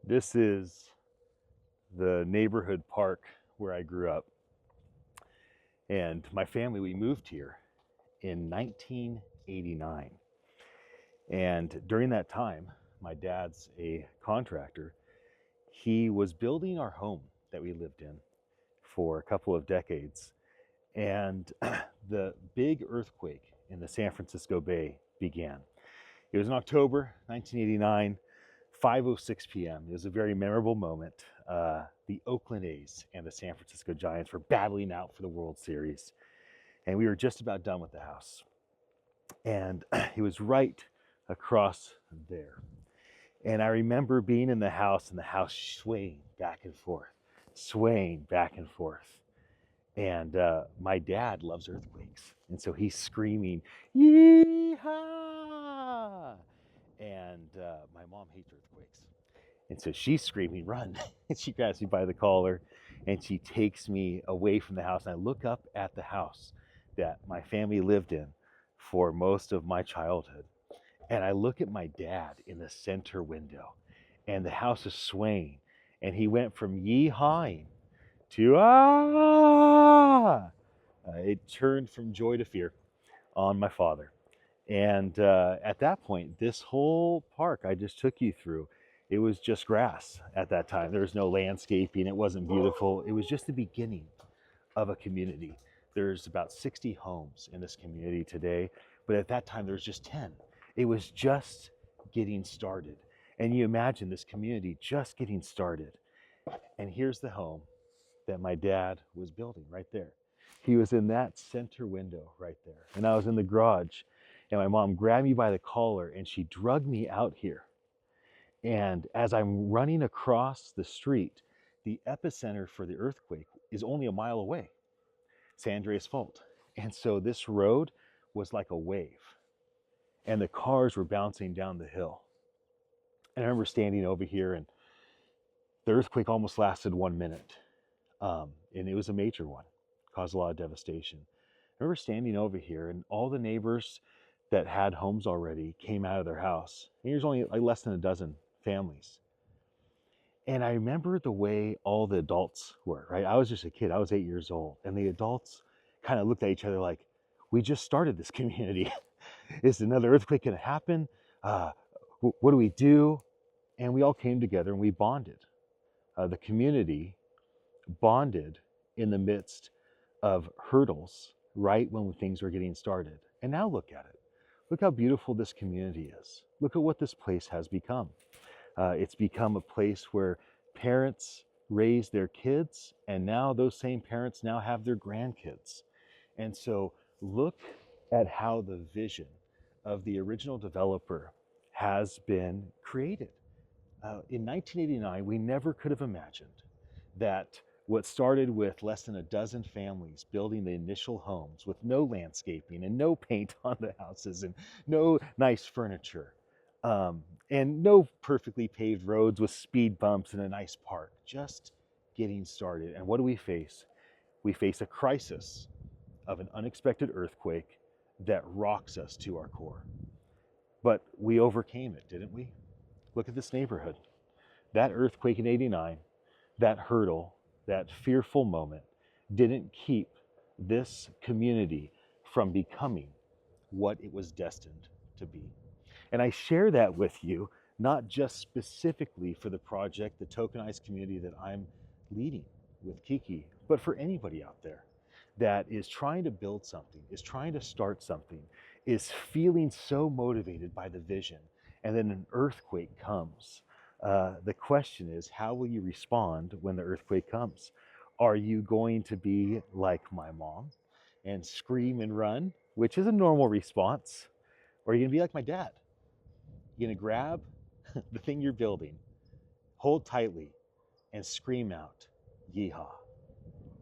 This is the neighborhood park where I grew up. And my family, we moved here in 1989. And during that time, my dad's a contractor. He was building our home that we lived in for a couple of decades. And the big earthquake in the San Francisco Bay began. It was in October 1989, 5:06 p.m. It was a very memorable moment. The Oakland A's and the San Francisco Giants were battling out for the World Series, and we were just about done with the house. And it was right across there. And I remember being in the house and the house swaying back and forth, swaying back and forth. And my dad loves earthquakes. And so he's screaming, Yeeha! And my mom hates earthquakes. And so she's screaming, run. And she grabs me by the collar and she takes me away from the house. And I look up at the house that my family lived in for most of my childhood. And I look at my dad in the center window and the house is swaying. And he went from yee-hawing to ah. It turned from joy to fear on my father. And at that point, this whole park I just took you through, it was just grass at that time. There was no landscaping. It wasn't beautiful. It was just the beginning of a community. There's about 60 homes in this community today, but at that time there was just 10. It was just getting started. And you imagine this community just getting started. And here's the home that my dad was building right there. He was in that center window right there. And I was in the garage. And my mom grabbed me by the collar and she dragged me out here. And as I'm running across the street, the epicenter for the earthquake is only a mile away, San Andreas Fault. And so this road was like a wave. And the cars were bouncing down the hill. And I remember standing over here and the earthquake almost lasted 1 minute. And it was a major one, caused a lot of devastation. I remember standing over here and all the neighbors that had homes already came out of their house. And there's only like less than a dozen families. And I remember the way all the adults were, right? I was just a kid, I was 8 years old. And the adults kind of looked at each other like, we just started this community. Is another earthquake gonna happen? What do we do? And we all came together and we bonded. The community bonded in the midst of hurdles right when things were getting started. And now look at it. Look how beautiful this community is. Look at what this place has become. It's become a place where parents raise their kids, and now those same parents now have their grandkids. And so look at how the vision of the original developer has been created. In 1989, we never could have imagined that what started with less than a dozen families building the initial homes with no landscaping and no paint on the houses and no nice furniture and no perfectly paved roads with speed bumps and a nice park, just getting started. And what do we face? We face a crisis of an unexpected earthquake that rocks us to our core. But we overcame it, didn't we? Look at this neighborhood. That earthquake in 89, that hurdle, that fearful moment didn't keep this community from becoming what it was destined to be. And I share that with you, not just specifically for the project, the tokenized community that I'm leading with Kiki, but for anybody out there that is trying to build something, is trying to start something, is feeling so motivated by the vision, and then an earthquake comes. The question is, how will you respond when the earthquake comes? Are you going to be like my mom and scream and run, which is a normal response? Or are you going to be like my dad? You're going to grab the thing you're building, hold tightly, and scream out, Yeehaw.